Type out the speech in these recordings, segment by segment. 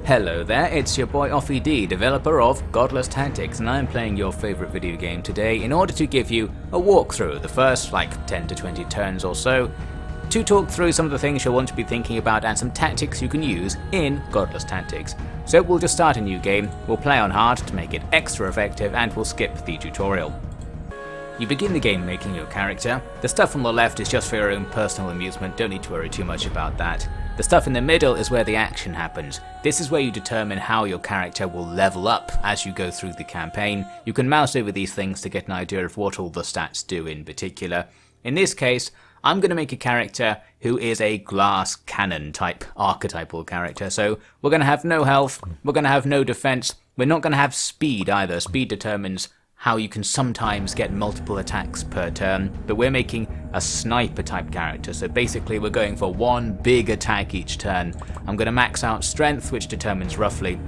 Hello there, it's your boy Offie D, developer of Godless Tactics, and I'm playing your favourite video game today in order to give you a walkthrough, the first 10 to 20 turns or so, to talk through some of the things you'll want to be thinking about and some tactics you can use in Godless Tactics. So we'll just start a new game, we'll play on hard to make it extra effective, and we'll skip the tutorial. You begin the game making your character. The stuff on the left is just for your own personal amusement, don't need to worry too much about that. The stuff in the middle is where the action happens. This is where you determine how your character will level up as you go through the campaign. You can mouse over these things to get an idea of what all the stats do in particular. In this case, I'm going to make a character who is a glass cannon type archetypal character. So we're going to have no health, we're going to have no defense, we're not going to have speed either. Speed determines how you can sometimes get multiple attacks per turn, but we're making a sniper type character, so basically we're going for one big attack each turn. I'm going to max out strength, which determines roughly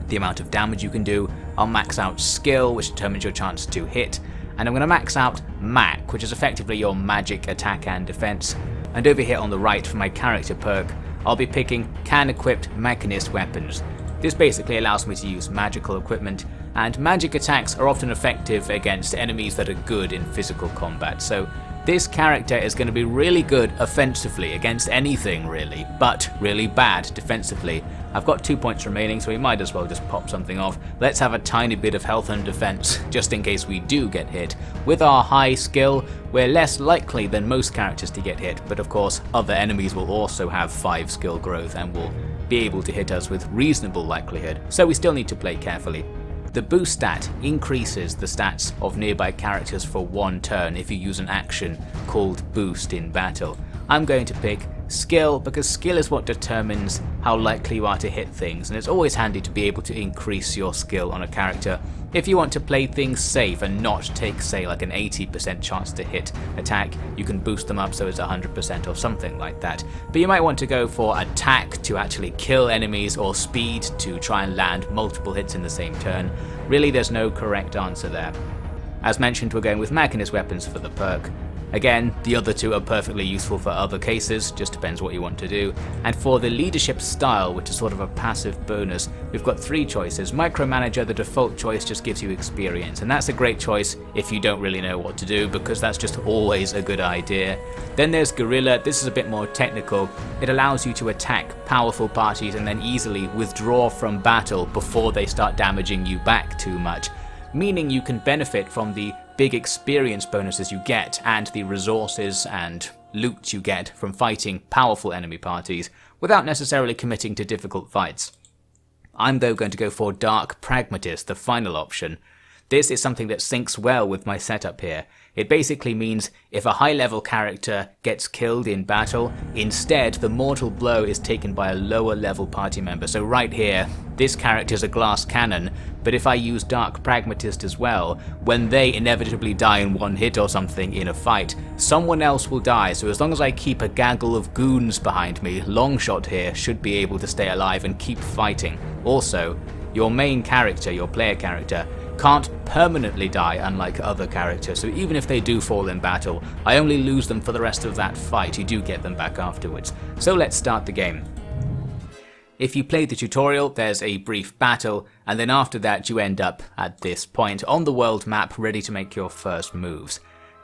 the amount of damage you can do. I'll max out skill, which determines your chance to hit, and I'm going to max out Mac, which is effectively your magic attack and defense. And over here on the right for my character perk, I'll be picking can-equipped mechanist weapons. This basically allows me to use magical equipment, and magic attacks are often effective against enemies that are good in physical combat, so this character is going to be really good offensively against anything really, but really bad defensively. I've got 2 points remaining, so we might as well just pop something off. Let's have a tiny bit of health and defense, just in case we do get hit. With our high skill, we're less likely than most characters to get hit, but of course other enemies will also have 5 skill growth and will be able to hit us with reasonable likelihood, so we still need to play carefully. The boost stat increases the stats of nearby characters for 1 turn if you use an action called boost in battle. I'm going to pick skill because skill is what determines how likely you are to hit things, and it's always handy to be able to increase your skill on a character. If you want to play things safe and not take, say, like an 80% chance to hit attack, you can boost them up so it's 100% or something like that. But you might want to go for attack to actually kill enemies, or speed to try and land multiple hits in the same turn. Really, there's no correct answer there. As mentioned, we're going with mechanist weapons for the perk. Again, the other two are perfectly useful for other cases, just depends what you want to do. And for the leadership style, which is sort of a passive bonus, we've got 3 choices. Micromanager, the default choice, just gives you experience, and that's a great choice if you don't really know what to do, because that's just always a good idea. Then there's Guerrilla. This is a bit more technical. It allows you to attack powerful parties and then easily withdraw from battle before they start damaging you back too much, meaning you can benefit from the big experience bonuses you get and the resources and loot you get from fighting powerful enemy parties without necessarily committing to difficult fights. I'm though going to go for Dark Pragmatist, the final option. This is something that syncs well with my setup here. It basically means if a high level character gets killed in battle, instead the mortal blow is taken by a lower level party member. So right here, this character is a glass cannon, but if I use Dark Pragmatist as well, when they inevitably die in 1 hit or something in a fight, someone else will die. So as long as I keep a gaggle of goons behind me, Longshot here should be able to stay alive and keep fighting. Also, your main character, your player character, can't permanently die unlike other characters, so even if they do fall in battle, I only lose them for the rest of that fight. You do get them back afterwards. So let's start the game. If you played the tutorial, there's a brief battle, and then after that you end up at this point on the world map ready to make your first moves.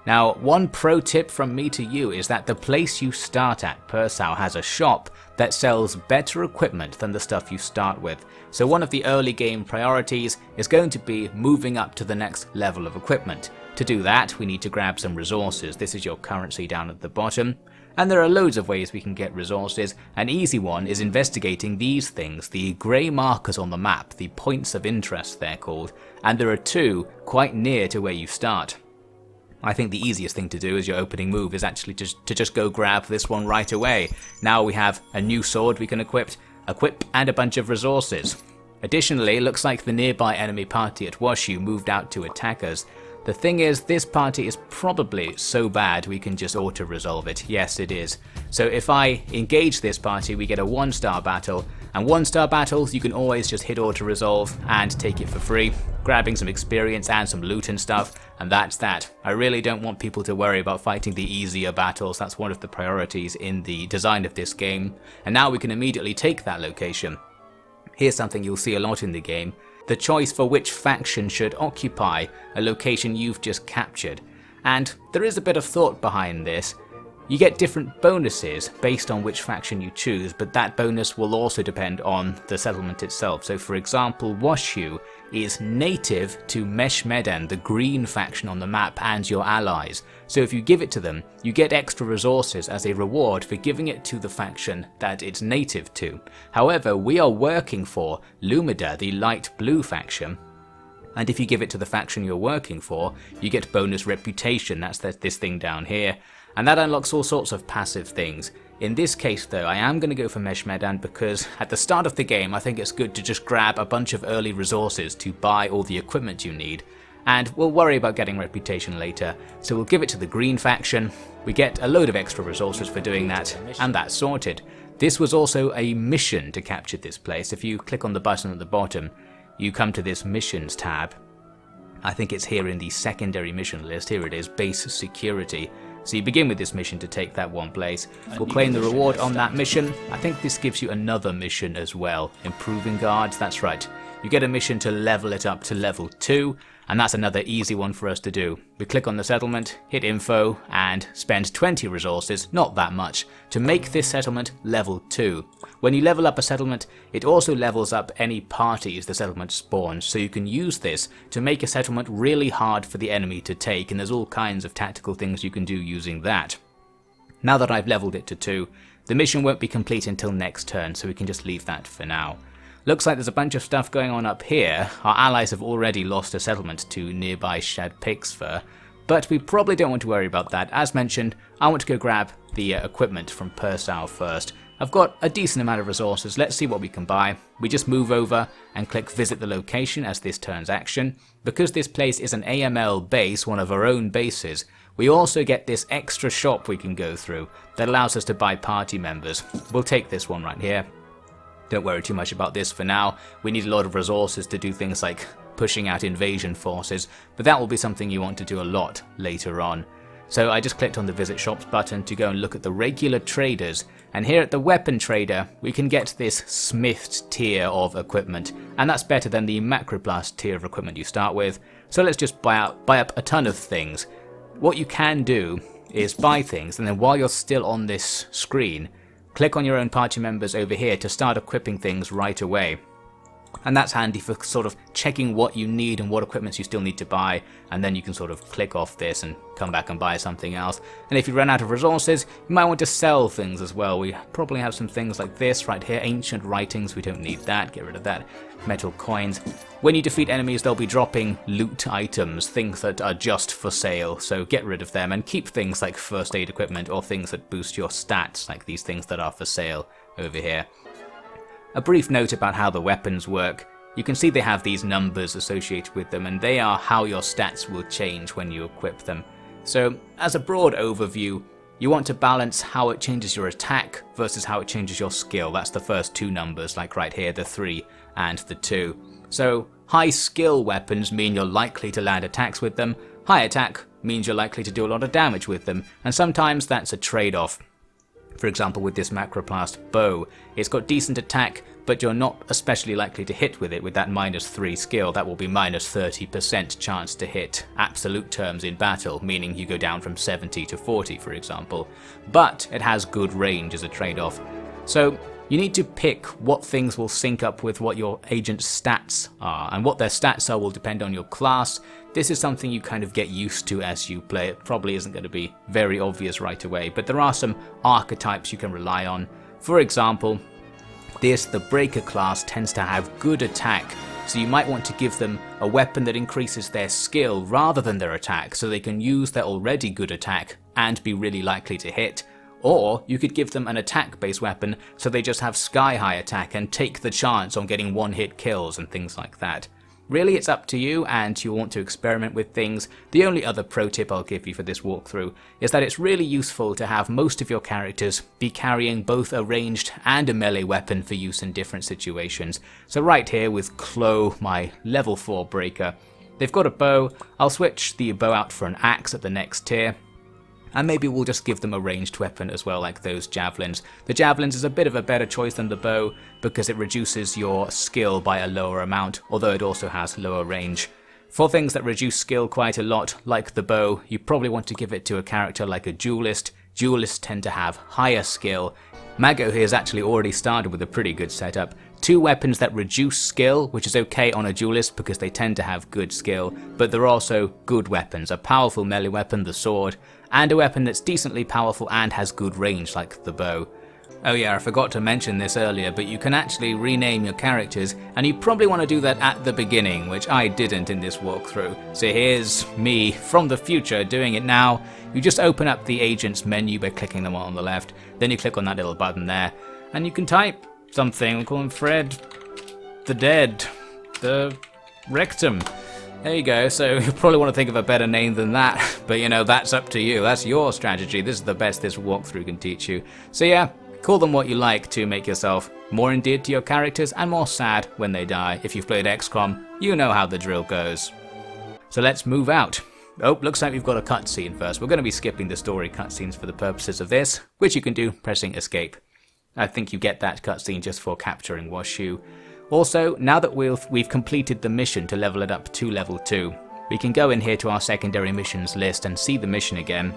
Now, one pro tip from me to you is that the place you start at, Persau, has a shop that sells better equipment than the stuff you start with. So one of the early game priorities is going to be moving up to the next level of equipment. To do that, we need to grab some resources. This is your currency down at the bottom. And there are loads of ways we can get resources. An easy one is investigating these things, the grey markers on the map, the points of interest they're called. And there are 2 quite near to where you start. I think the easiest thing to do as your opening move is actually just go grab this one right away. Now we have a new sword we can equip, and a bunch of resources. Additionally, it looks like the nearby enemy party at Washu moved out to attack us. The thing is, this party is probably so bad we can just auto-resolve it. Yes, it is. So if I engage this party, we get a 1-star battle, and 1-star battles you can always just hit auto-resolve and take it for free, grabbing some experience and some loot and stuff, and that's that. I really don't want people to worry about fighting the easier battles. That's one of the priorities in the design of this game, and now we can immediately take that location. Here's something you'll see a lot in the game: the choice for which faction should occupy a location you've just captured. And there is a bit of thought behind this. You get different bonuses based on which faction you choose, but that bonus will also depend on the settlement itself. So for example, Washu is native to Meshmedan, the green faction on the map, and your allies. So if you give it to them, you get extra resources as a reward for giving it to the faction that it's native to. However, we are working for Lumida, the light blue faction, and if you give it to the faction you're working for, you get bonus reputation. That's this thing down here. And that unlocks all sorts of passive things. In this case though, I am going to go for Meshmedan because at the start of the game I think it's good to just grab a bunch of early resources to buy all the equipment you need, and we'll worry about getting reputation later. So we'll give it to the green faction, we get a load of extra resources for doing that, and that's sorted. This was also a mission to capture this place. If you click on the button at the bottom, you come to this missions tab. I think it's here in the secondary mission list. Here it is, base security. So you begin with this mission to take that one place. We'll claim the reward on that mission. I think this gives you another mission as well. Improving guards, that's right. You get a mission to level it up to level 2, and that's another easy one for us to do. We click on the settlement, hit info, and spend 20 resources, not that much, to make this settlement level 2. When you level up a settlement, it also levels up any parties the settlement spawns, so you can use this to make a settlement really hard for the enemy to take, and there's all kinds of tactical things you can do using that. Now that I've leveled it to 2, the mission won't be complete until next turn, so we can just leave that for now. Looks like there's a bunch of stuff going on up here. Our allies have already lost a settlement to nearby Shadpixfer, but we probably don't want to worry about that. As mentioned, I want to go grab the equipment from Persau first. I've got a decent amount of resources, let's see what we can buy. We just move over and click visit the location as this turns action. Because this place is an AML base, one of our own bases, we also get this extra shop we can go through that allows us to buy party members. We'll take this one right here. Don't worry too much about this for now. We need a lot of resources to do things like pushing out invasion forces, but that will be something you want to do a lot later on. So I just clicked on the visit shops button to go and look at the regular traders, and here at the weapon trader we can get this smithed tier of equipment, and that's better than the macroblast tier of equipment you start with. So let's just buy up a ton of things. What you can do is buy things, and then while you're still on this screen, click on your own party members over here to start equipping things right away. And that's handy for sort of checking what you need and what equipments you still need to buy, and then you can sort of click off this and come back and buy something else. And if you run out of resources, you might want to sell things as well. We probably have some things like this right here, ancient writings, we don't need that, get rid of that. Metal coins. When you defeat enemies, they'll be dropping loot items, things that are just for sale, so get rid of them and keep things like first aid equipment or things that boost your stats, like these things that are for sale over here. A brief note about how the weapons work. You can see they have these numbers associated with them, and they are how your stats will change when you equip them. So as a broad overview, you want to balance how it changes your attack versus how it changes your skill. That's the first two numbers, like right here, the 3 and the 2. So high skill weapons mean you're likely to land attacks with them, high attack means you're likely to do a lot of damage with them, and sometimes that's a trade-off. For example, with this macroblast bow, it's got decent attack, but you're not especially likely to hit with it with that -3 skill. That will be -30% chance to hit absolute terms in battle, meaning you go down from 70 to 40 for example. But it has good range as a trade-off. So you need to pick what things will sync up with what your agent's stats are, and what their stats are will depend on your class. This is something you kind of get used to as you play. It probably isn't going to be very obvious right away, but there are some archetypes you can rely on. For example, the Breaker class tends to have good attack, so you might want to give them a weapon that increases their skill rather than their attack, so they can use their already good attack and be really likely to hit. Or you could give them an attack-based weapon so they just have sky-high attack and take the chance on getting one-hit kills and things like that. Really, it's up to you, and you want to experiment with things. The only other pro tip I'll give you for this walkthrough is that it's really useful to have most of your characters be carrying both a ranged and a melee weapon for use in different situations. So right here with Chloe, my level 4 breaker, they've got a bow. I'll switch the bow out for an axe at the next tier. And maybe we'll just give them a ranged weapon as well, like those javelins. The javelins is a bit of a better choice than the bow because it reduces your skill by a lower amount, although it also has lower range. For things that reduce skill quite a lot, like the bow, you probably want to give it to a character like a duelist. Duelists tend to have higher skill. Mago here has actually already started with a pretty good setup. 2 weapons that reduce skill, which is okay on a duelist because they tend to have good skill, but they're also good weapons. A powerful melee weapon, the sword, and a weapon that's decently powerful and has good range like the bow. Oh yeah, I forgot to mention this earlier, but you can actually rename your characters, and you probably want to do that at the beginning, which I didn't in this walkthrough. So here's me from the future doing it now. You just open up the agents menu by clicking them on the left, then you click on that little button there, and you can type something. We'll call him Fred the Dead, the Rectum. There you go, so you probably want to think of a better name than that, but you know, that's up to you, that's your strategy. This is the best this walkthrough can teach you. So yeah, call them what you like to make yourself more endeared to your characters and more sad when they die. If you've played XCOM, you know how the drill goes. So let's move out. Oh, looks like we've got a cutscene first. We're going to be skipping the story cutscenes for the purposes of this, which you can do pressing escape. I think you get that cutscene just for capturing Washu. Also, now that we've completed the mission to level it up to level 2, we can go in here to our secondary missions list and see the mission again.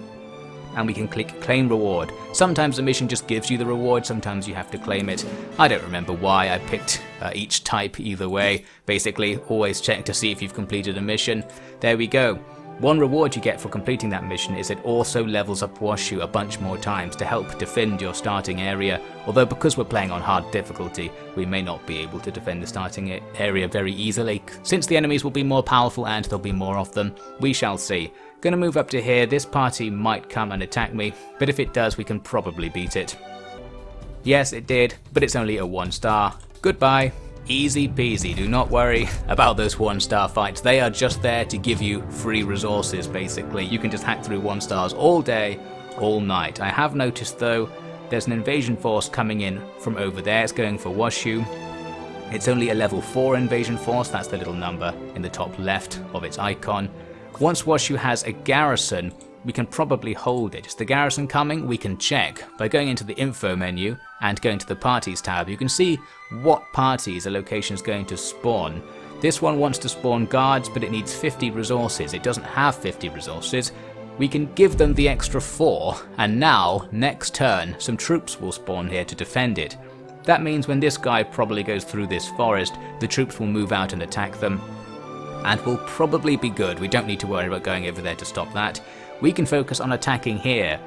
And we can click claim reward. Sometimes the mission just gives you the reward, sometimes you have to claim it. I don't remember why I picked each type either way. Basically, always check to see if you've completed a mission. There we go. One reward you get for completing that mission is it also levels up Washu a bunch more times to help defend your starting area, although because we're playing on hard difficulty, we may not be able to defend the starting area very easily, since the enemies will be more powerful and there'll be more of them. We shall see. Gonna move up to here. This party might come and attack me, but if it does, we can probably beat it. Yes, it did, but it's only a 1-star. Goodbye. Easy peasy, do not worry about those 1-star fights. They are just there to give you free resources, basically. You can just hack through 1-stars all day, all night. I have noticed though, there's an invasion force coming in from over there. It's going for Washu. It's only a level 4 invasion force, that's the little number in the top left of its icon. Once Washu has a garrison, we can probably hold it. Is the garrison coming? We can check. By going into the info menu and going to the parties tab, you can see what parties a location is going to spawn. This one wants to spawn guards, but it needs 50 resources. It doesn't have 50 resources. We can give them the extra 4, and now, next turn, some troops will spawn here to defend it. That means when this guy probably goes through this forest, the troops will move out and attack them, and will probably be good. We don't need to worry about going over there to stop that. We can focus on attacking here.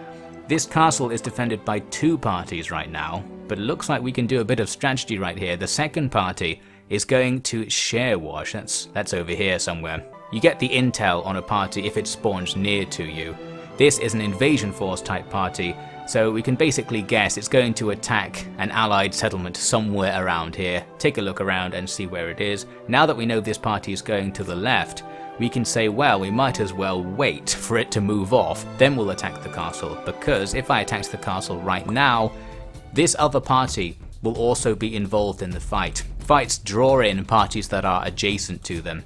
This castle is defended by 2 parties right now, but it looks like we can do a bit of strategy right here. The second party is going to share wash. That's over here somewhere. You get the intel on a party if it spawns near to you. This is an invasion force type party, so we can basically guess it's going to attack an allied settlement somewhere around here. Take a look around and see where it is. Now that we know this party is going to the left, we can say, well, we might as well wait for it to move off, then we'll attack the castle, because if I attack the castle right now, this other party will also be involved in the fight. Fights draw in parties that are adjacent to them.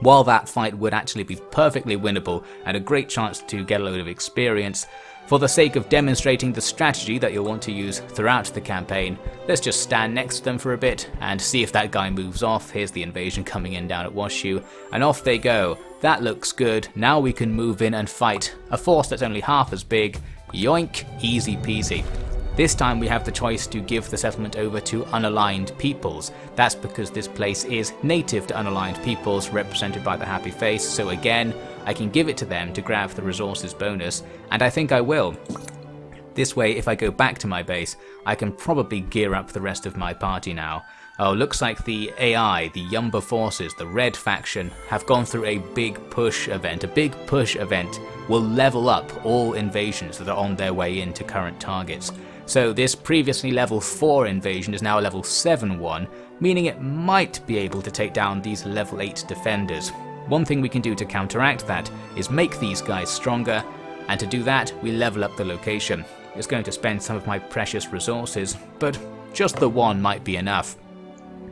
While that fight would actually be perfectly winnable and a great chance to get a load of experience, for the sake of demonstrating the strategy that you'll want to use throughout the campaign, let's just stand next to them for a bit and see if that guy moves off. Here's the invasion coming in down at Washu, and off they go. That looks good. Now we can move in and fight a force that's only half as big. Yoink, easy peasy. This time we have the choice to give the settlement over to unaligned peoples. That's because this place is native to unaligned peoples, represented by the happy face, so again, I can give it to them to grab the resources bonus, and I think I will. This way, if I go back to my base, I can probably gear up the rest of my party now. Oh, looks like the AI, the Yumba forces, the red faction, have gone through a big push event. A big push event will level up all invasions that are on their way into current targets. So this previously level 4 invasion is now a level 7 one, meaning it might be able to take down these level 8 defenders. One thing we can do to counteract that is make these guys stronger, and to do that we level up the location. It's going to spend some of my precious resources, but just the one might be enough.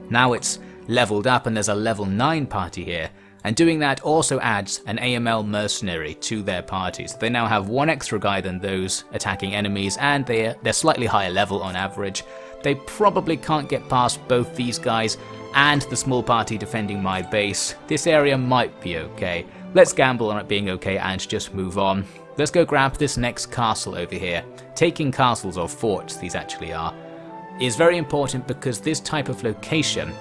Now it's leveled up and there's a level 9 party here. And doing that also adds an AML mercenary to their party. So they now have one extra guy than those attacking enemies, and they're slightly higher level on average. They probably can't get past both these guys and the small party defending my base. This area might be okay. Let's gamble on it being okay and just move on. Let's go grab this next castle over here. Taking castles, or forts these actually are, is very important because this type of location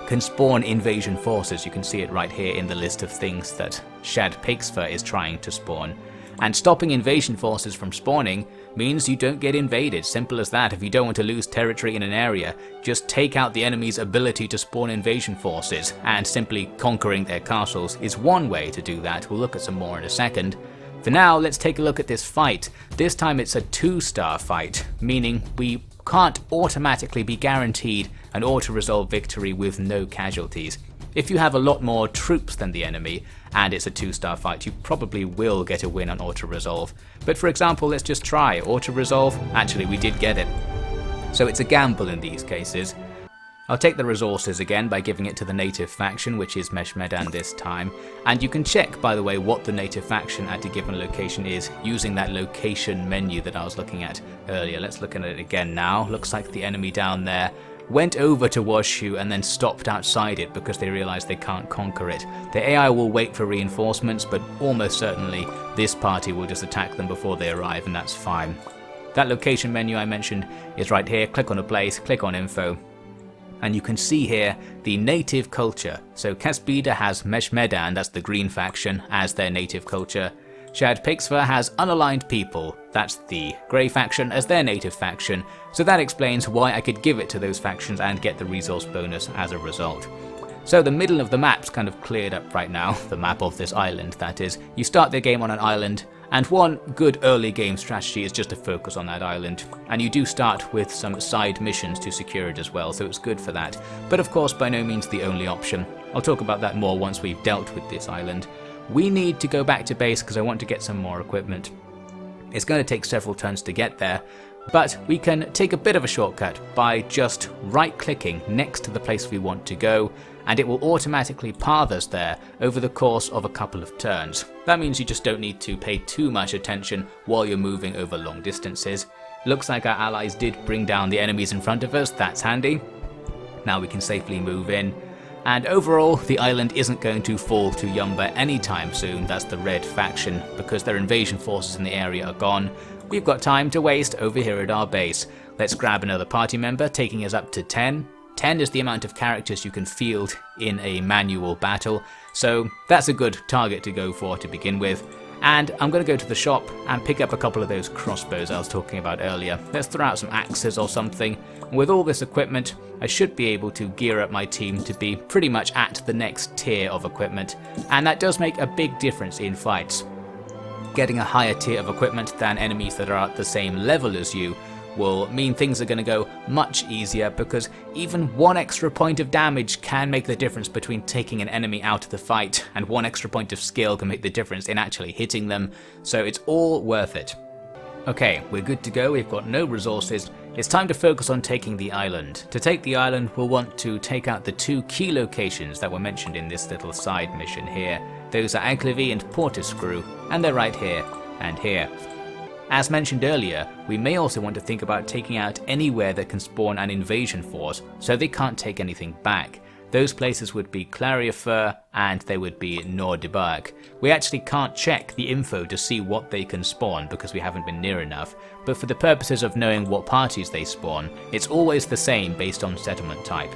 can spawn invasion forces. You can see it right here in the list of things that Shad Pakesfur is trying to spawn. And stopping invasion forces from spawning means you don't get invaded. Simple as that. If you don't want to lose territory in an area, just take out the enemy's ability to spawn invasion forces, and simply conquering their castles is one way to do that. We'll look at some more in a second. For now, let's take a look at this fight. This time it's a 2-star fight, meaning we can't automatically be guaranteed an auto-resolve victory with no casualties. If you have a lot more troops than the enemy, and it's a 2-star fight, you probably will get a win on auto-resolve. But for example, let's just try auto-resolve. Actually, we did get it. So it's a gamble in these cases. I'll take the resources again by giving it to the native faction, which is Meshmedan this time. And you can check, by the way, what the native faction at a given location is using that location menu that I was looking at earlier. Let's look at it again now. Looks like the enemy down there went over to Washu and then stopped outside it because they realized they can't conquer it. The AI will wait for reinforcements, but almost certainly this party will just attack them before they arrive, and that's fine. That location menu I mentioned is right here. Click on a place, click on info, and you can see here the native culture. So Caspida has Meshmedan, that's the green faction, as their native culture. Shad Pakesfur has unaligned people, that's the grey faction, as their native faction, so that explains why I could give it to those factions and get the resource bonus as a result. So the middle of the map's kind of cleared up right now, the map of this island that is. You start the game on an island, and one good early game strategy is just to focus on that island, and you do start with some side missions to secure it as well, so it's good for that. But of course by no means the only option. I'll talk about that more once we've dealt with this island. We need to go back to base because I want to get some more equipment. It's going to take several turns to get there, but we can take a bit of a shortcut by just right-clicking next to the place we want to go, and it will automatically path us there over the course of a couple of turns. That means you just don't need to pay too much attention while you're moving over long distances. Looks like our allies did bring down the enemies in front of us, that's handy. Now we can safely move in. And overall, the island isn't going to fall to Yumba anytime soon, that's the red faction, because their invasion forces in the area are gone. We've got time to waste over here at our base. Let's grab another party member, taking us up to 10. 10 is the amount of characters you can field in a manual battle, so that's a good target to go for to begin with. And I'm going to go to the shop and pick up a couple of those crossbows I was talking about earlier. Let's throw out some axes or something. With all this equipment, I should be able to gear up my team to be pretty much at the next tier of equipment, and that does make a big difference in fights. Getting a higher tier of equipment than enemies that are at the same level as you will mean things are going to go much easier, because even one extra point of damage can make the difference between taking an enemy out of the fight, and one extra point of skill can make the difference in actually hitting them, so it's all worth it. Okay, we're good to go, we've got no resources. It's time to focus on taking the island. To take the island, we'll want to take out the 2 key locations that were mentioned in this little side mission here. Those are Aglivy and Portiscrew, and they're right here and here. As mentioned earlier, we may also want to think about taking out anywhere that can spawn an invasion force, so they can't take anything back. Those places would be Clarifer and they would be Nordiberg. We actually can't check the info to see what they can spawn because we haven't been near enough, but for the purposes of knowing what parties they spawn, it's always the same based on settlement type.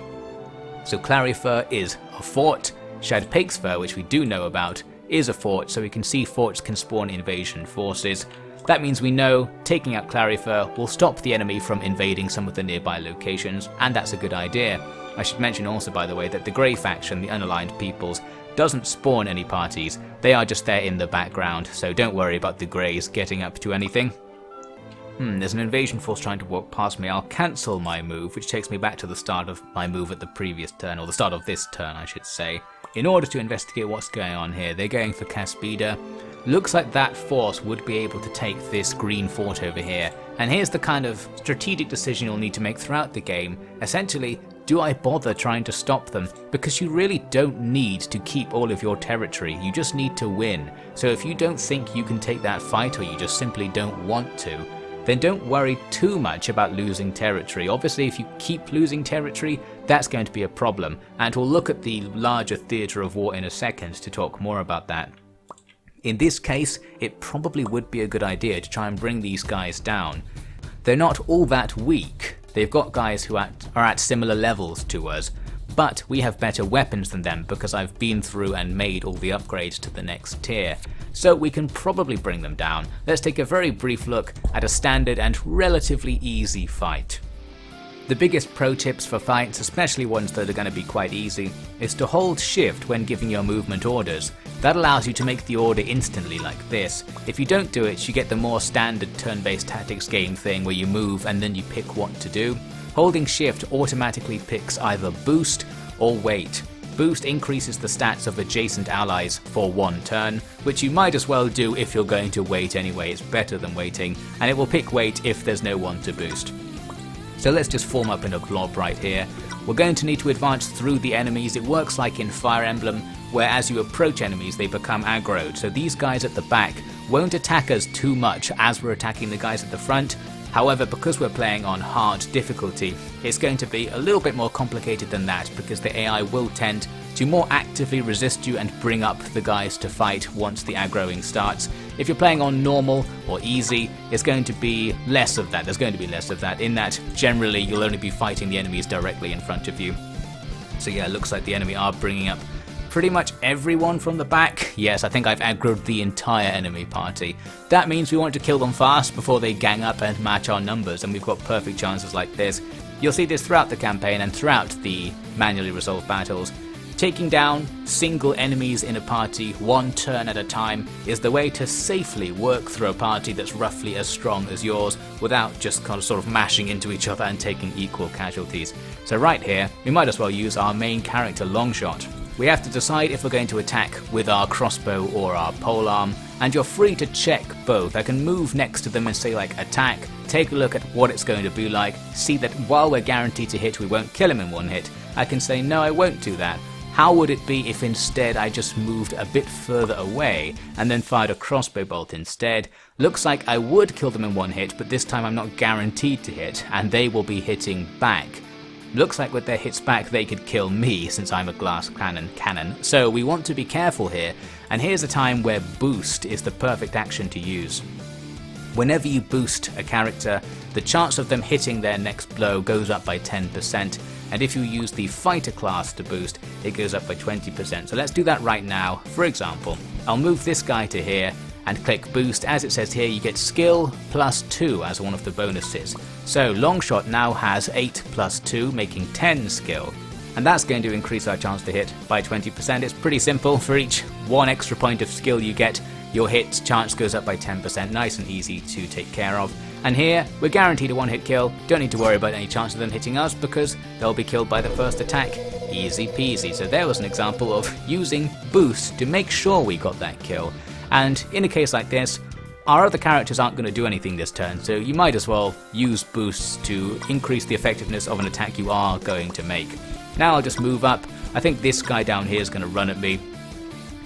So Clarifer is a fort, Shad Pakesfur, which we do know about, is a fort, so we can see forts can spawn invasion forces. That means we know taking out Clarifer will stop the enemy from invading some of the nearby locations, and that's a good idea. I should mention also, by the way, that the Grey faction, the unaligned peoples, doesn't spawn any parties. They are just there in the background, so don't worry about the Greys getting up to anything. There's an invasion force trying to walk past me. I'll cancel my move, which takes me back to the start of my move at the previous turn, or the start of this turn, I should say. In order to investigate what's going on here, they're going for Caspida. Looks like that force would be able to take this green fort over here, and here's the kind of strategic decision you'll need to make throughout the game. Essentially, do I bother trying to stop them? Because you really don't need to keep all of your territory, you just need to win. So if you don't think you can take that fight, or you just simply don't want to, then don't worry too much about losing territory. Obviously, if you keep losing territory, that's going to be a problem, and we'll look at the larger theatre of war in a second to talk more about that. In this case, it probably would be a good idea to try and bring these guys down. They're not all that weak. They've got guys who are at similar levels to us, but we have better weapons than them because I've been through and made all the upgrades to the next tier. So we can probably bring them down. Let's take a very brief look at a standard and relatively easy fight. The biggest pro tips for fights, especially ones that are going to be quite easy, is to hold shift when giving your movement orders. That allows you to make the order instantly like this. If you don't do it, you get the more standard turn-based tactics game thing where you move and then you pick what to do. Holding shift automatically picks either boost or wait. Boost increases the stats of adjacent allies for 1 turn, which you might as well do if you're going to wait anyway, it's better than waiting, and it will pick wait if there's no one to boost. So let's just form up in a blob right here. We're going to need to advance through the enemies. It works like in Fire Emblem, where as you approach enemies they become aggroed, so these guys at the back won't attack us too much as we're attacking the guys at the front. However, because we're playing on hard difficulty, it's going to be a little bit more complicated than that, because the AI will tend to more actively resist you and bring up the guys to fight once the aggroing starts. If you're playing on normal or easy, it's going to be less of that. There's going to be less of that, in that generally you'll only be fighting the enemies directly in front of you. So yeah, it looks like the enemy are bringing up pretty much everyone from the back. Yes, I think I've aggroed the entire enemy party. That means we want to kill them fast before they gang up and match our numbers, and we've got perfect chances like this. You'll see this throughout the campaign and throughout the manually resolved battles. Taking down single enemies in a party 1 turn at a time is the way to safely work through a party that's roughly as strong as yours without just kind of sort of mashing into each other and taking equal casualties. So right here, we might as well use our main character Longshot. We have to decide if we're going to attack with our crossbow or our polearm, and you're free to check both. I can move next to them and say like attack, take a look at what it's going to be like, see that while we're guaranteed to hit we won't kill him in 1 hit. I can say no, I won't do that. How would it be if instead I just moved a bit further away and then fired a crossbow bolt instead? Looks like I would kill them in 1 hit, but this time I'm not guaranteed to hit, and they will be hitting back. Looks like with their hits back they could kill me since I'm a glass cannon, so we want to be careful here, and here's a time where boost is the perfect action to use. Whenever you boost a character, the chance of them hitting their next blow goes up by 10%, and if you use the fighter class to boost, it goes up by 20%. So let's do that right now. For example, I'll move this guy to here and click boost. As it says here, you get skill plus 2 as one of the bonuses. So Longshot now has 8 plus 2, making 10 skill. And that's going to increase our chance to hit by 20%. It's pretty simple. For each 1 extra point of skill you get, your hit chance goes up by 10%. Nice and easy to take care of. And here, we're guaranteed a 1-hit kill. Don't need to worry about any chance of them hitting us because they'll be killed by the first attack. Easy peasy. So there was an example of using boost to make sure we got that kill. And in a case like this, our other characters aren't going to do anything this turn, so you might as well use boosts to increase the effectiveness of an attack you are going to make. Now I'll just move up. I think this guy down here is going to run at me.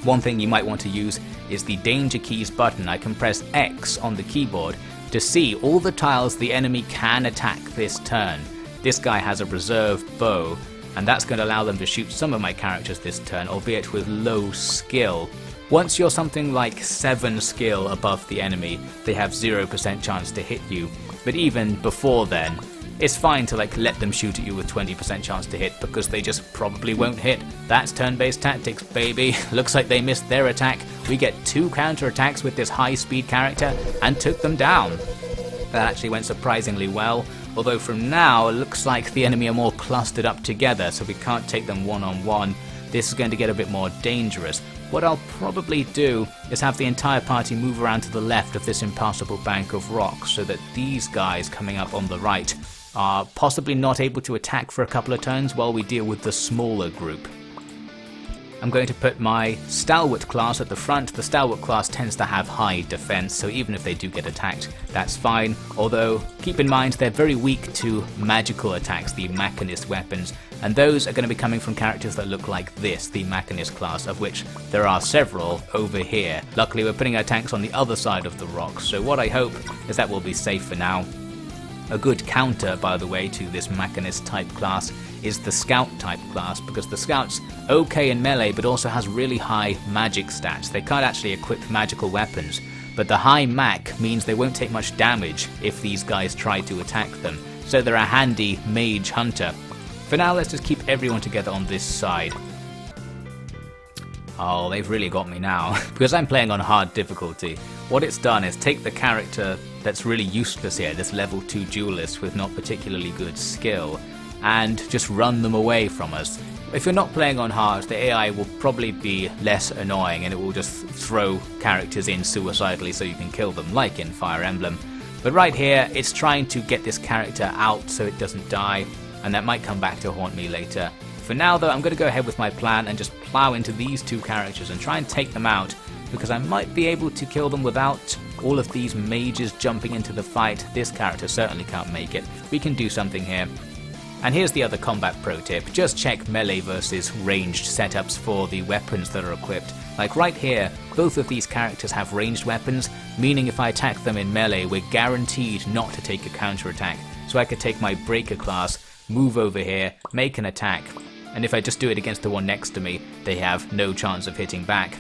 One thing you might want to use is the danger keys button. I can press X on the keyboard to see all the tiles the enemy can attack this turn. This guy has a reserve bow, and that's going to allow them to shoot some of my characters this turn, albeit with low skill. Once you're something like 7 skill above the enemy, they have 0% chance to hit you. But even before then, it's fine to let them shoot at you with 20% chance to hit because they just probably won't hit. That's turn-based tactics, baby. Looks like they missed their attack. We get 2 counter-attacks with this high-speed character and took them down. That actually went surprisingly well, although from now it looks like the enemy are more clustered up together, so we can't take them one-on-one. This is going to get a bit more dangerous. What I'll probably do is have the entire party move around to the left of this impassable bank of rocks so that these guys coming up on the right are possibly not able to attack for a couple of turns while we deal with the smaller group. I'm going to put my Stalwart class at the front. The Stalwart class tends to have high defense, so even if they do get attacked, that's fine. Although, keep in mind, they're very weak to magical attacks, the Machinist weapons, and those are going to be coming from characters that look like this, the Machinist class, of which there are several over here. Luckily, we're putting our tanks on the other side of the rocks, so what I hope is that we'll be safe for now. A good counter, by the way, to this Machinist type class is the Scout type class, because the Scout's okay in melee but also has really high magic stats. They can't actually equip magical weapons, but the high Mac means they won't take much damage if these guys try to attack them, so they're a handy mage hunter. For now, let's just keep everyone together on this side. Oh, they've really got me now, because I'm playing on hard difficulty. What it's done is take the character that's really useless here, this level 2 duelist with not particularly good skill, and just run them away from us. If you're not playing on hard, the AI will probably be less annoying and it will just throw characters in suicidally so you can kill them, like in Fire Emblem. But right here, it's trying to get this character out so it doesn't die, and that might come back to haunt me later. For now though, I'm going to go ahead with my plan and just plow into these two characters and try and take them out, because I might be able to kill them without all of these mages jumping into the fight. This character certainly can't make it. We can do something here. And here's the other combat pro tip, just check melee versus ranged setups for the weapons that are equipped. Like right here, both of these characters have ranged weapons, meaning if I attack them in melee, we're guaranteed not to take a counterattack. So I could take my Breaker class, move over here, make an attack, and if I just do it against the one next to me, they have no chance of hitting back.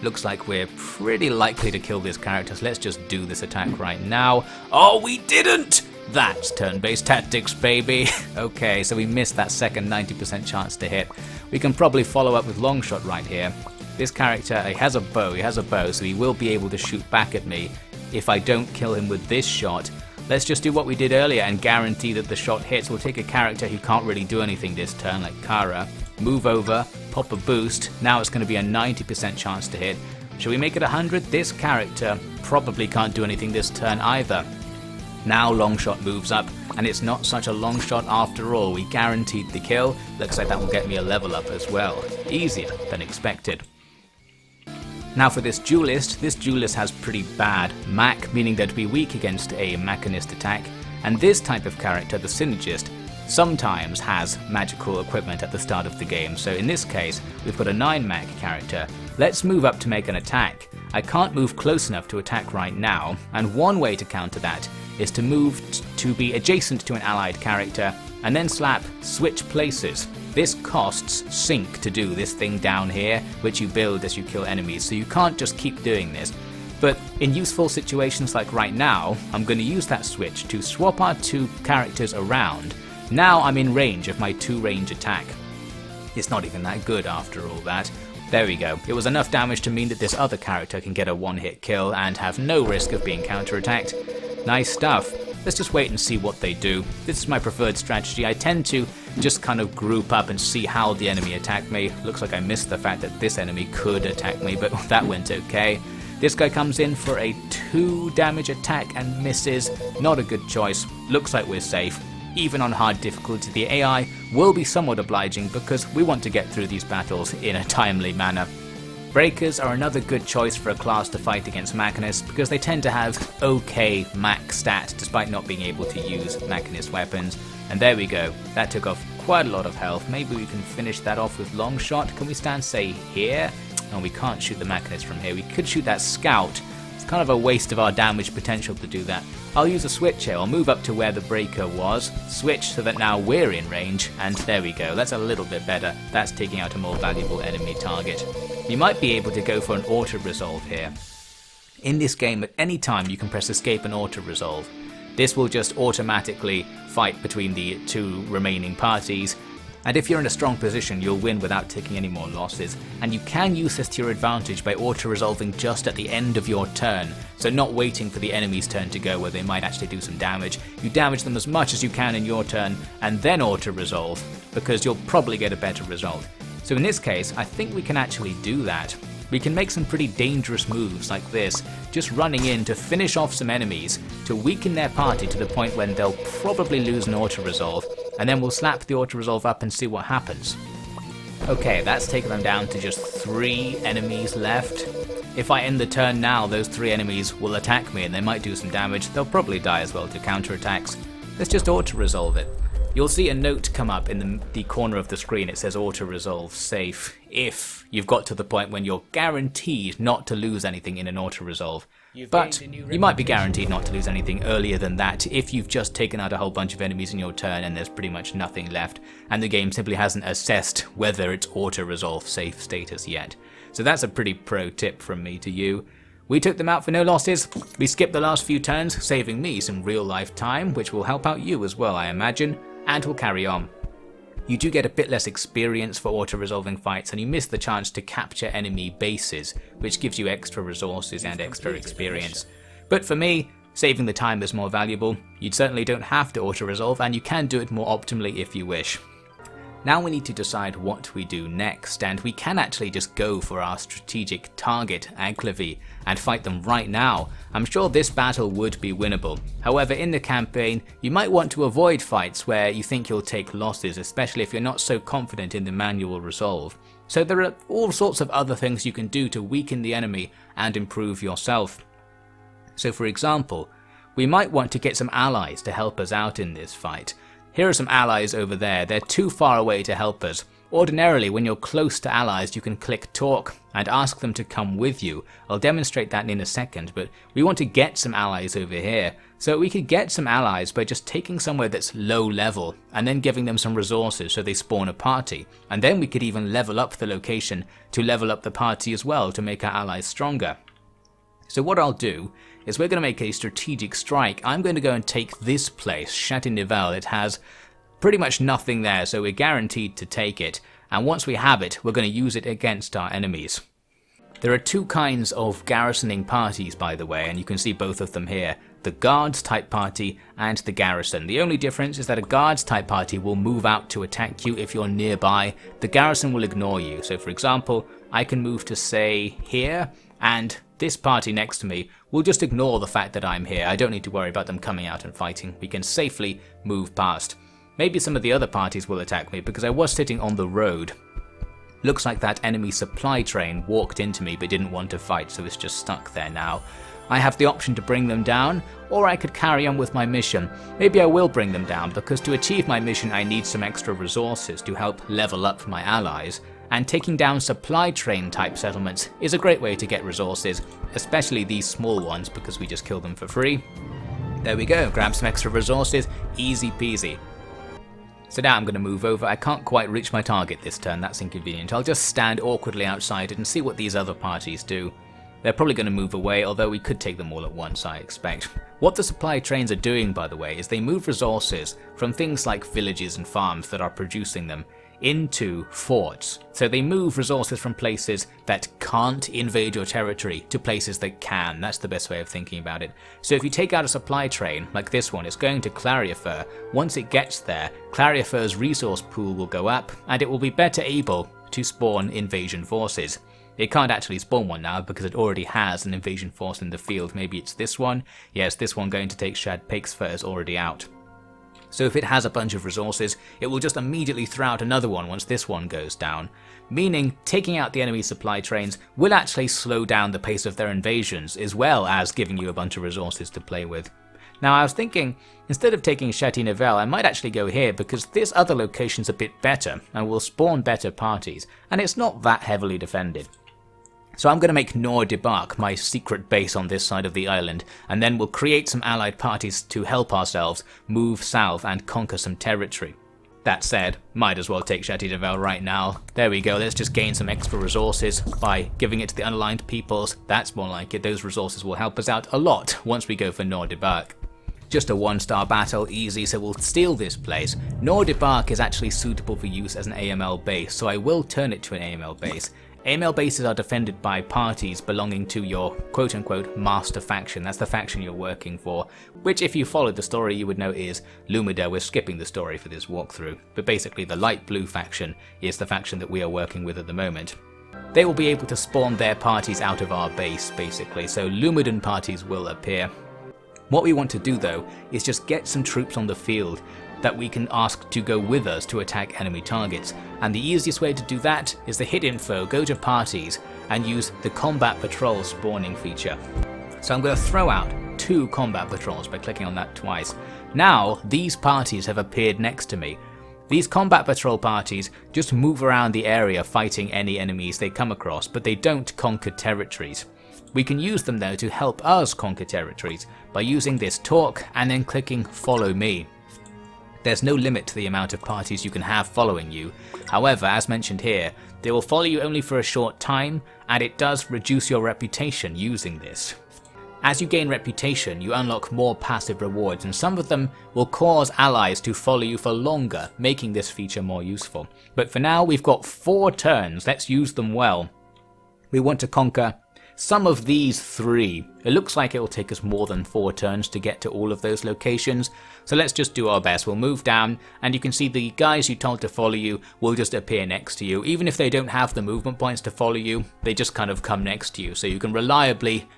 Looks like we're pretty likely to kill this character, so let's just do this attack right now. Oh, we didn't! That's turn-based tactics, baby! Okay, so we missed that second 90% chance to hit. We can probably follow up with Longshot right here. This character, he has a bow, so he will be able to shoot back at me if I don't kill him with this shot. Let's just do what we did earlier and guarantee that the shot hits. We'll take a character who can't really do anything this turn, like Kara, move over, pop a boost. Now it's going to be a 90% chance to hit. Should we make it 100? This character probably can't do anything this turn either. Now Longshot moves up, and it's not such a long shot after all. We guaranteed the kill. Looks like that will get me a level up as well. Easier than expected. Now for this duelist has pretty bad Mac, meaning they'd be weak against a Machinist attack, and this type of character, the Synergist, sometimes has magical equipment at the start of the game. So in this case, we've got a 9 Mac character. Let's move up to make an attack. I can't move close enough to attack right now, and one way to counter that is to move to be adjacent to an allied character and then slap switch places. This costs sync to do this thing down here, which you build as you kill enemies, so you can't just keep doing this. But in useful situations like right now, I'm going to use that switch to swap our two characters around. Now I'm in range of my 2-range attack. It's not even that good after all that. There we go. It was enough damage to mean that this other character can get a one-hit kill and have no risk of being counterattacked. Nice stuff. Let's just wait and see what they do. This is my preferred strategy. I tend to just kind of group up and see how the enemy attack me. Looks like I missed the fact that this enemy could attack me, but that went okay. This guy comes in for a 2 damage attack and misses. Not a good choice. Looks like we're safe. Even on hard difficulty, the AI will be somewhat obliging because we want to get through these battles in a timely manner. Breakers are another good choice for a class to fight against Machinists because they tend to have okay Mach stat despite not being able to use Machinist weapons. And there we go, that took off quite a lot of health. Maybe we can finish that off with Longshot. Can we stand, say, here? No, we can't shoot the Machinist from here. We could shoot that Scout. It's kind of a waste of our damage potential to do that. I'll use a switch here. I'll move up to where the Breaker was, switch so that now we're in range, and there we go. That's a little bit better. That's taking out a more valuable enemy target. You might be able to go for an auto-resolve here. In this game, at any time, you can press escape and auto-resolve. This will just automatically fight between the two remaining parties, and if you're in a strong position, you'll win without taking any more losses. And you can use this to your advantage by auto-resolving just at the end of your turn, so not waiting for the enemy's turn to go where they might actually do some damage. You damage them as much as you can in your turn, and then auto-resolve, because you'll probably get a better result. So in this case, I think we can actually do that. We can make some pretty dangerous moves like this, just running in to finish off some enemies, to weaken their party to the point when they'll probably lose an auto-resolve, and then we'll slap the auto-resolve up and see what happens. Okay, that's taken them down to just 3 enemies left. If I end the turn now, those 3 enemies will attack me and they might do some damage. They'll probably die as well to counterattacks. Let's just auto-resolve it. You'll see a note come up in the corner of the screen. It says auto-resolve safe if you've got to the point when you're guaranteed not to lose anything in an auto-resolve. But you might be guaranteed not to lose anything earlier than that if you've just taken out a whole bunch of enemies in your turn and there's pretty much nothing left and the game simply hasn't assessed whether it's auto-resolve safe status yet. So that's a pretty pro tip from me to you. We took them out for no losses. We skipped the last few turns, saving me some real life time, which will help out you as well, I imagine, and we'll carry on. You do get a bit less experience for auto-resolving fights, and you miss the chance to capture enemy bases, which gives you extra resources and extra experience. But for me, saving the time is more valuable. You certainly don't have to auto-resolve, and you can do it more optimally if you wish. Now we need to decide what we do next, and we can actually just go for our strategic target, Aglavy, and fight them right now. I'm sure this battle would be winnable. However, in the campaign, you might want to avoid fights where you think you'll take losses, especially if you're not so confident in the manual resolve. So there are all sorts of other things you can do to weaken the enemy and improve yourself. So for example, we might want to get some allies to help us out in this fight. Here are some allies over there. They're too far away to help us. Ordinarily, when you're close to allies, you can click talk and ask them to come with you. I'll demonstrate that in a second, but we want to get some allies over here. So we could get some allies by just taking somewhere that's low level and then giving them some resources so they spawn a party. And then we could even level up the location to level up the party as well to make our allies stronger. So what I'll do is we're going to make a strategic strike. I'm going to go and take this place, Château-Nivel. It has pretty much nothing there, so we're guaranteed to take it. And once we have it, we're going to use it against our enemies. There are 2 kinds of garrisoning parties, by the way, and you can see both of them here. The guards type party and the garrison. The only difference is that a guards type party will move out to attack you if you're nearby. The garrison will ignore you. So for example, I can move to say here, and this party next to me will just ignore the fact that I'm here. I don't need to worry about them coming out and fighting. We can safely move past. Maybe some of the other parties will attack me because I was sitting on the road. Looks like that enemy supply train walked into me but didn't want to fight, so it's just stuck there now. I have the option to bring them down, or I could carry on with my mission. Maybe I will bring them down because to achieve my mission I need some extra resources to help level up my allies. And taking down supply train type settlements is a great way to get resources, especially these small ones because we just kill them for free. There we go, grab some extra resources, easy peasy. So now I'm going to move over. I can't quite reach my target this turn, that's inconvenient. I'll just stand awkwardly outside it and see what these other parties do. They're probably going to move away, although we could take them all at once, I expect. What the supply trains are doing, by the way, is they move resources from things like villages and farms that are producing them into forts. So they move resources from places that can't invade your territory to places that can. That's the best way of thinking about it. So if you take out a supply train, like this one, it's going to Clarifer. Once it gets there, Clarifer's resource pool will go up, and it will be better able to spawn invasion forces. It can't actually spawn one now because it already has an invasion force in the field. Maybe it's this one. Yes, this one going to take Shad Pakesfer is already out. So if it has a bunch of resources, it will just immediately throw out another one once this one goes down. Meaning, taking out the enemy supply trains will actually slow down the pace of their invasions, as well as giving you a bunch of resources to play with. Now I was thinking, instead of taking Château-Nivel, I might actually go here because this other location's a bit better and will spawn better parties, and it's not that heavily defended. So I'm going to make Nord-de-Bark my secret base on this side of the island, and then we'll create some allied parties to help ourselves move south and conquer some territory. That said, might as well take Château-Nivel right now. There we go, let's just gain some extra resources by giving it to the unaligned peoples. That's more like it, those resources will help us out a lot once we go for Nord-de-Bark. Just a 1-star battle, easy, so we'll steal this place. Nord-de-Bark is actually suitable for use as an AML base, so I will turn it to an AML base. AML bases are defended by parties belonging to your quote-unquote master faction. That's the faction you're working for, which if you followed the story you would know is Lumida. We're skipping the story for this walkthrough, but basically the light blue faction is the faction that we are working with at the moment. They will be able to spawn their parties out of our base, basically, so Lumidan parties will appear. What we want to do though is just get some troops on the field. that we can ask to go with us to attack enemy targets. And the easiest way to do that is to hit info, go to parties, and use the combat patrol spawning feature. So I'm going to throw out 2 combat patrols by clicking on that twice. Now these parties have appeared next to me. These combat patrol parties just move around the area fighting any enemies they come across, but they don't conquer territories. We can use them though to help us conquer territories by using this talk and then clicking follow me. There's no limit to the amount of parties you can have following you. However, as mentioned here, they will follow you only for a short time, and it does reduce your reputation using this. As you gain reputation, you unlock more passive rewards, and some of them will cause allies to follow you for longer, making this feature more useful. But for now, we've got 4 turns, let's use them well. We want to conquer some of these 3. It looks like it will take us more than 4 turns to get to all of those locations, so let's just do our best. We'll move down, and you can see the guys you told to follow you will just appear next to you. Even if they don't have the movement points to follow you, they just kind of come next to you, so you can reliably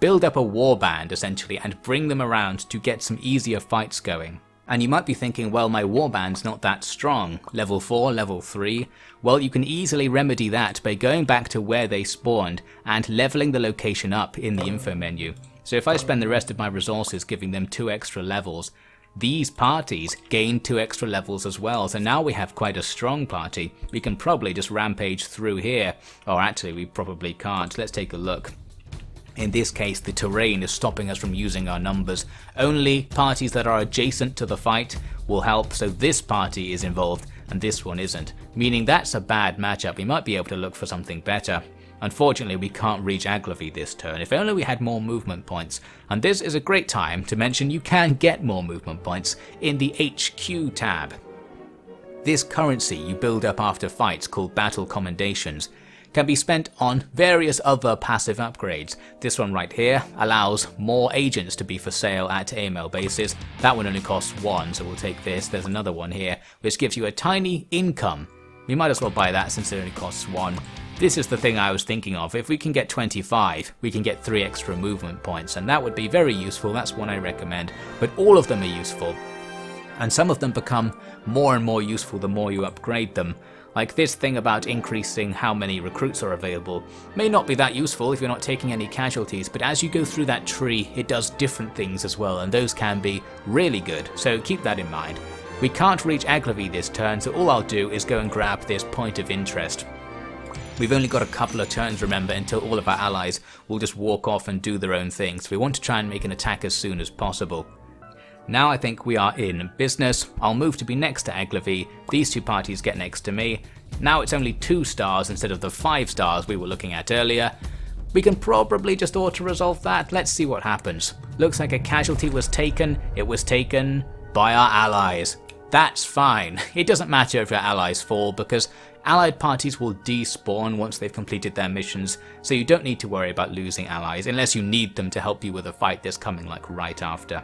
build up a warband essentially and bring them around to get some easier fights going. And you might be thinking, well, my warband's not that strong, level 4, level 3. Well, you can easily remedy that by going back to where they spawned and leveling the location up in the info menu. So if I spend the rest of my resources giving them 2 extra levels, these parties gain 2 extra levels as well, so now we have quite a strong party. We can probably just rampage through here, or actually we probably can't. Let's take a look. In this case, the terrain is stopping us from using our numbers. Only parties that are adjacent to the fight will help, so this party is involved and this one isn't, meaning that's a bad matchup. We might be able to look for something better. Unfortunately, we can't reach Aglavy this turn. If only we had more movement points. And this is a great time to mention you can get more movement points in the HQ tab. This currency you build up after fights, called battle commendations, can be spent on various other passive upgrades. This one right here allows more agents to be for sale at AML bases. That one only costs 1, so we'll take this. There's another one here which gives you a tiny income. We might as well buy that since it only costs 1. This is the thing I was thinking of. If we can get 25, we can get 3 extra movement points, and that would be very useful. That's one I recommend. But all of them are useful, and some of them become more and more useful the more you upgrade them. Like this thing about increasing how many recruits are available may not be that useful if you're not taking any casualties, but as you go through that tree it does different things as well, and those can be really good, so keep that in mind. We can't reach Aglavy this turn, so all I'll do is go and grab this point of interest. We've only got a couple of turns, remember, until all of our allies will just walk off and do their own thing, so we want to try and make an attack as soon as possible. Now I think we are in business. I'll move to be next to Aglavy. These 2 parties get next to me. Now it's only 2 stars instead of the 5 stars we were looking at earlier. We can probably just auto-resolve that. Let's see what happens. Looks like a casualty was taken. It was taken by our allies. That's fine. It doesn't matter if your allies fall, because allied parties will despawn once they've completed their missions, so you don't need to worry about losing allies unless you need them to help you with a fight that's coming like right after.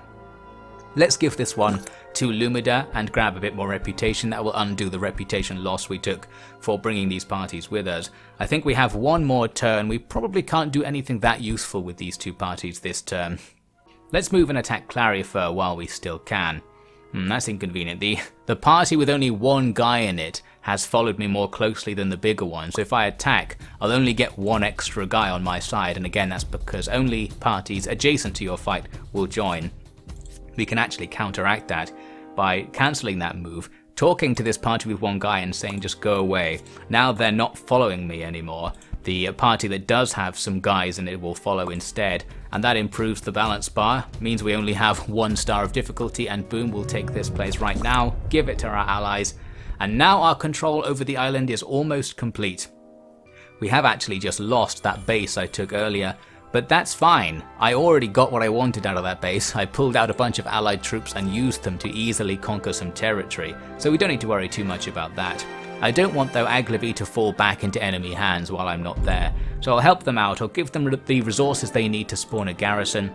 Let's give this one to Lumida and grab a bit more reputation. That will undo the reputation loss we took for bringing these parties with us. I think we have 1 more turn. We probably can't do anything that useful with these 2 parties this turn. Let's move and attack Clarifer while we still can. That's inconvenient. The party with only 1 guy in it has followed me more closely than the bigger one, so if I attack, I'll only get 1 extra guy on my side, and again that's because only parties adjacent to your fight will join. We can actually counteract that by cancelling that move, talking to this party with 1 guy and saying just go away. Now they're not following me anymore. The party that does have some guys in it will follow instead, and that improves the balance bar, means we only have 1 star of difficulty, and boom, we'll take this place right now, give it to our allies, and now our control over the island is almost complete. We have actually just lost that base I took earlier, but that's fine. I already got what I wanted out of that base. I pulled out a bunch of allied troops and used them to easily conquer some territory, so we don't need to worry too much about that. I don't want though Aglavy to fall back into enemy hands while I'm not there, so I'll help them out. I'll give them the resources they need to spawn a garrison.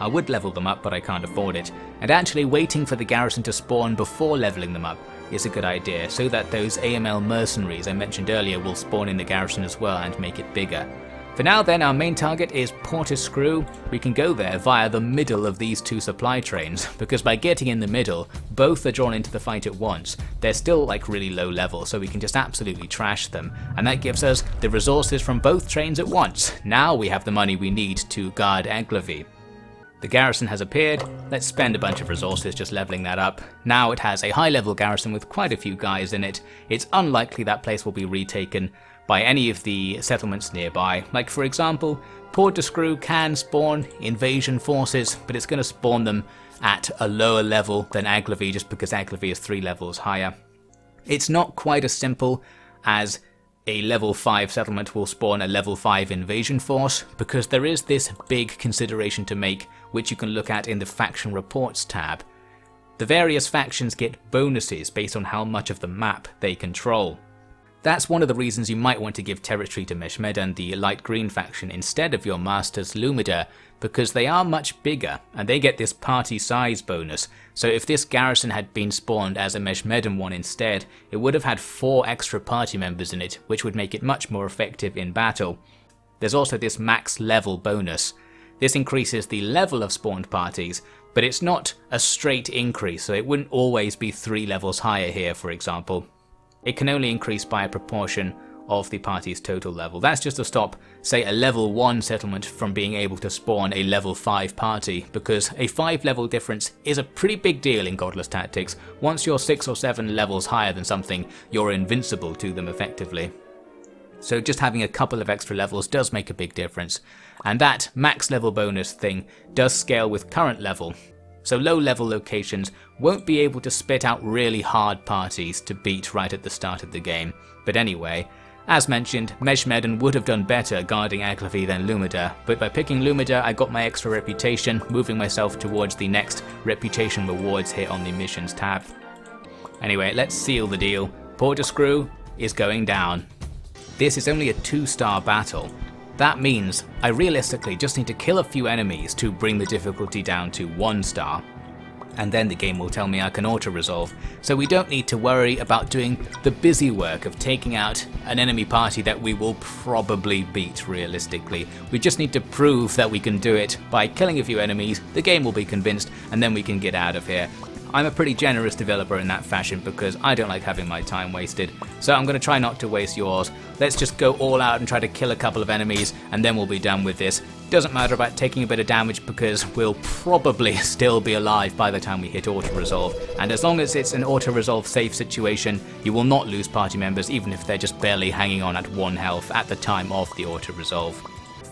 I would level them up, but I can't afford it, and actually waiting for the garrison to spawn before leveling them up is a good idea, so that those AML mercenaries I mentioned earlier will spawn in the garrison as well and make it bigger. For now then, our main target is Portiscrew. We can go there via the middle of these two supply trains, because by getting in the middle, both are drawn into the fight at once. They're still like really low level, so we can just absolutely trash them, and that gives us the resources from both trains at once. Now we have the money we need to guard Aglavy. The garrison has appeared. Let's spend a bunch of resources just leveling that up. Now it has a high level garrison with quite a few guys in it. It's unlikely that place will be retaken by any of the settlements nearby. Like for example, Portiscrew can spawn invasion forces, but it's going to spawn them at a lower level than Aglavy just because Aglavy is 3 levels higher. It's not quite as simple as a level 5 settlement will spawn a level 5 invasion force, because there is this big consideration to make, which you can look at in the faction reports tab. The various factions get bonuses based on how much of the map they control. That's one of the reasons you might want to give territory to Meshmedan, the light green faction, instead of your masters Lumida, because they are much bigger and they get this party size bonus. So if this garrison had been spawned as a Meshmedan one instead, it would have had 4 extra party members in it, which would make it much more effective in battle. There's also this max level bonus. This increases the level of spawned parties, but it's not a straight increase, so it wouldn't always be 3 levels higher here, for example. It can only increase by a proportion of the party's total level. That's just to stop, say, a level 1 settlement from being able to spawn a level 5 party, because a 5 level difference is a pretty big deal in Godless Tactics. Once you're 6 or 7 levels higher than something, you're invincible to them effectively. So just having a couple of extra levels does make a big difference, and that max level bonus thing does scale with current level. So low level locations won't be able to spit out really hard parties to beat right at the start of the game. But anyway, as mentioned, Meshmedan would have done better guarding Aglavy than Lumida, but by picking Lumida I got my extra reputation, moving myself towards the next reputation rewards here on the missions tab. Anyway, let's seal the deal. Portiscrew is going down. This is only a 2-star battle. That means I realistically just need to kill a few enemies to bring the difficulty down to 1 star, and then the game will tell me I can auto-resolve, so we don't need to worry about doing the busy work of taking out an enemy party that we will probably beat realistically. We just need to prove that we can do it by killing a few enemies, the game will be convinced, and then we can get out of here. I'm a pretty generous developer in that fashion because I don't like having my time wasted, so I'm going to try not to waste yours. Let's just go all out and try to kill a couple of enemies and then we'll be done with this. Doesn't matter about taking a bit of damage because we'll probably still be alive by the time we hit auto-resolve, and as long as it's an auto-resolve safe situation, you will not lose party members even if they're just barely hanging on at 1 health at the time of the auto-resolve.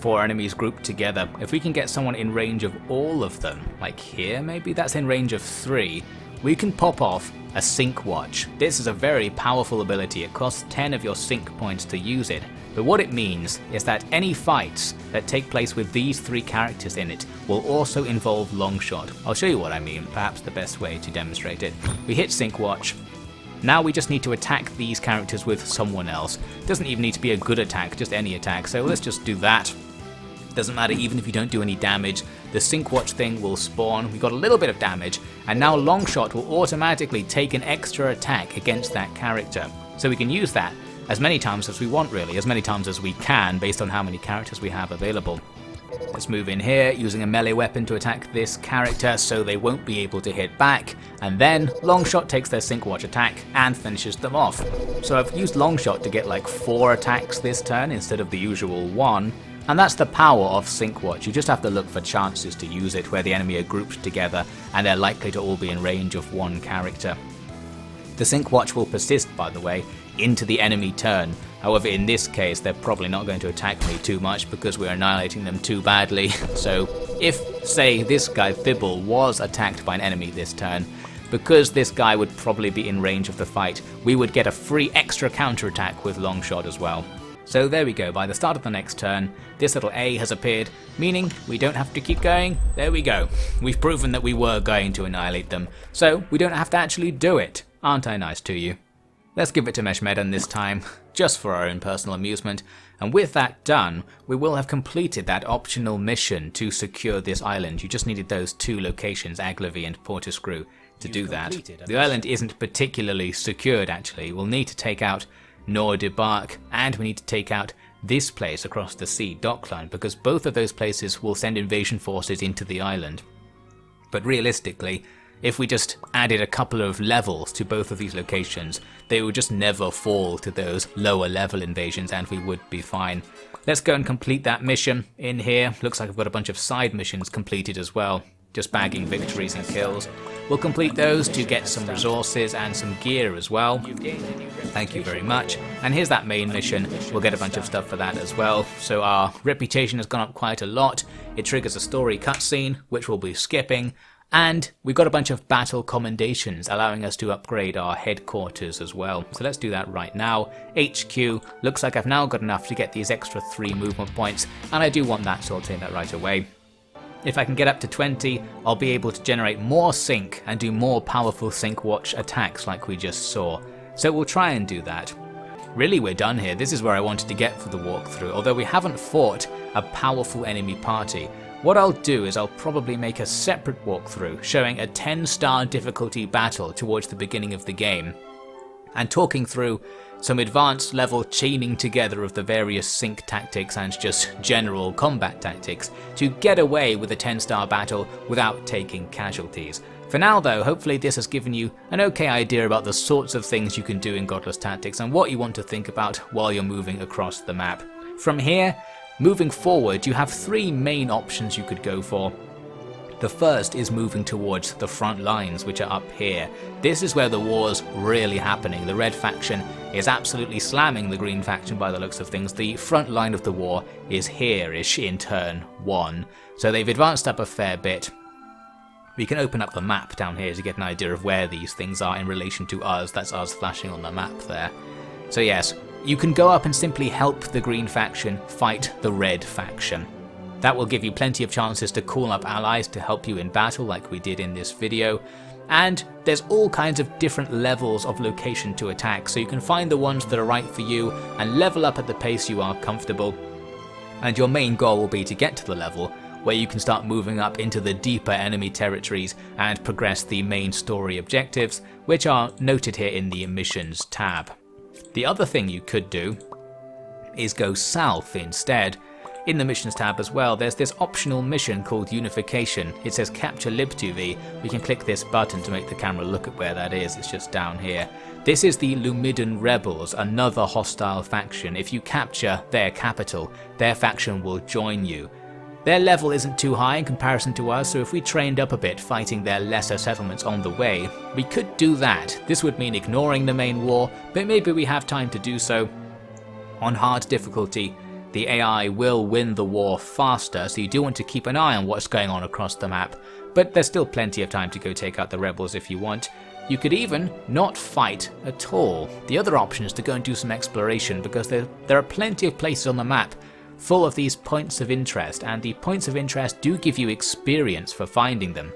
4 enemies grouped together. If we can get someone in range of all of them, like here maybe, that's in range of 3, we can pop off a sync watch. This is a very powerful ability. It costs 10 of your sync points to use it, but what it means is that any fights that take place with these 3 characters in it will also involve Longshot. I'll show you what I mean, perhaps the best way to demonstrate it. We hit sync watch. Now we just need to attack these characters with someone else. Doesn't even need to be a good attack, just any attack, so let's just do that. Doesn't matter even if you don't do any damage, the sync watch thing will spawn. We got a little bit of damage, and now Longshot will automatically take an extra attack against that character. So we can use that as many times as we want really, as many times as we can based on how many characters we have available. Let's move in here using a melee weapon to attack this character so they won't be able to hit back, and then Longshot takes their sync watch attack and finishes them off. So I've used Longshot to get like 4 attacks this turn instead of the usual 1. And that's the power of Sync Watch. You just have to look for chances to use it where the enemy are grouped together and they're likely to all be in range of 1 character. The Sync Watch will persist, by the way, into the enemy turn. However, in this case, they're probably not going to attack me too much because we're annihilating them too badly. So if, say, this guy Thibble was attacked by an enemy this turn, because this guy would probably be in range of the fight, we would get a free extra counterattack with Longshot as well. So there we go, by the start of the next turn, this little A has appeared, meaning we don't have to keep going. There we go. We've proven that we were going to annihilate them, so we don't have to actually do it. Aren't I nice to you? Let's give it to Meshmedan this time, just for our own personal amusement, and with that done, we will have completed that optional mission to secure this island. You just needed those 2 locations, Aglavy and Portiscrew, to do that. The island isn't particularly secured actually. We'll need to take out Nor Debark, and we need to take out this place across the sea dock line, because both of those places will send invasion forces into the island. But realistically, if we just added a couple of levels to both of these locations, they would just never fall to those lower level invasions and we would be fine. Let's go and complete that mission in here. Looks like I've got a bunch of side missions completed as well, just bagging victories and kills. We'll complete those to get some resources and some gear as well. Thank you very much. And here's that main mission. We'll get a bunch of stuff for that as well. So our reputation has gone up quite a lot. It triggers a story cutscene, which we'll be skipping. And we've got a bunch of battle commendations allowing us to upgrade our headquarters as well. So let's do that right now. HQ, looks like I've now got enough to get these extra 3 movement points, and I do want that, so I'll take that right away. If I can get up to 20, I'll be able to generate more sync and do more powerful sync watch attacks like we just saw. So we'll try and do that. Really, we're done here. This is where I wanted to get for the walkthrough, although we haven't fought a powerful enemy party. What I'll do is I'll probably make a separate walkthrough showing a 10-star difficulty battle towards the beginning of the game, and talking through some advanced level chaining together of the various sync tactics and just general combat tactics to get away with a 10-star battle without taking casualties. For now though, hopefully this has given you an okay idea about the sorts of things you can do in Godless Tactics and what you want to think about while you're moving across the map. From here, moving forward, you have 3 main options you could go for. The first is moving towards the front lines, which are up here. This is where the war's really happening. The red faction is absolutely slamming the green faction by the looks of things. The front line of the war is here-ish in turn 1. So they've advanced up a fair bit. We can open up the map down here to get an idea of where these things are in relation to us. That's us flashing on the map there. So yes, you can go up and simply help the green faction fight the red faction. That will give you plenty of chances to call up allies to help you in battle like we did in this video. And there's all kinds of different levels of location to attack, so you can find the ones that are right for you and level up at the pace you are comfortable. And your main goal will be to get to the level where you can start moving up into the deeper enemy territories and progress the main story objectives, which are noted here in the missions tab. The other thing you could do is go south instead. In the missions tab as well, there's this optional mission called Unification. It says Capture Lib2V. We can click this button to make the camera look at where that is. It's just down here. This is the Lumidan Rebels, another hostile faction. If you capture their capital, their faction will join you. Their level isn't too high in comparison to us, so if we trained up a bit fighting their lesser settlements on the way, we could do that. This would mean ignoring the main war, but maybe we have time to do so. On hard difficulty, the AI will win the war faster, so you do want to keep an eye on what's going on across the map, but there's still plenty of time to go take out the rebels if you want. You could even not fight at all. The other option is to go and do some exploration, because there are plenty of places on the map full of these points of interest, and the points of interest do give you experience for finding them.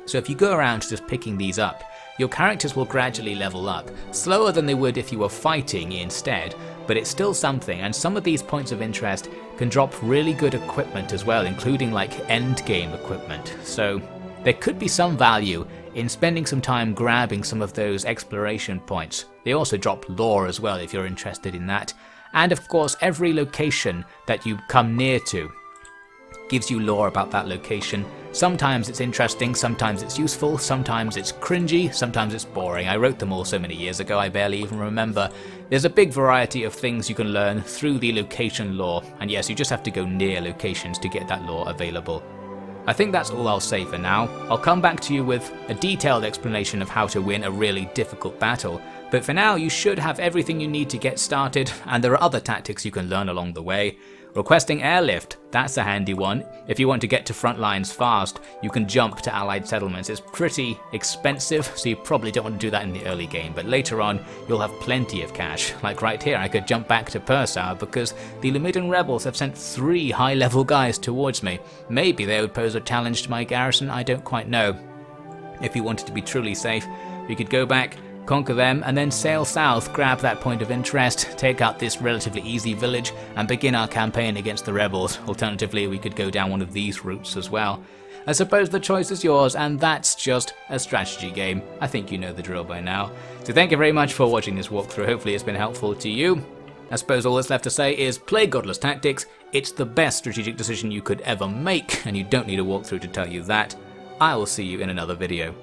So if you go around just picking these up, your characters will gradually level up, slower than they would if you were fighting instead, but it's still something, and some of these points of interest can drop really good equipment as well, including like endgame equipment. So there could be some value in spending some time grabbing some of those exploration points. They also drop lore as well if you're interested in that. And of course, every location that you come near to gives you lore about that location. Sometimes it's interesting, sometimes it's useful, sometimes it's cringy, sometimes it's boring. I wrote them all so many years ago I barely even remember. There's a big variety of things you can learn through the location lore, and yes, you just have to go near locations to get that lore available. I think that's all I'll say for now. I'll come back to you with a detailed explanation of how to win a really difficult battle, but for now you should have everything you need to get started, and there are other tactics you can learn along the way. Requesting airlift, that's a handy one. If you want to get to front lines fast, you can jump to allied settlements. It's pretty expensive, so you probably don't want to do that in the early game, but later on you'll have plenty of cash. Like right here, I could jump back to Persau because the Lumidan rebels have sent 3 high-level guys towards me. Maybe they would pose a challenge to my garrison, I don't quite know. If you wanted to be truly safe, we could go back, conquer them, and then sail south, grab that point of interest, take out this relatively easy village, and begin our campaign against the rebels. Alternatively, we could go down one of these routes as well. I suppose the choice is yours, and that's just a strategy game. I think you know the drill by now. So thank you very much for watching this walkthrough. Hopefully it's been helpful to you. I suppose all that's left to say is play Godless Tactics. It's the best strategic decision you could ever make, and you don't need a walkthrough to tell you that. I will see you in another video.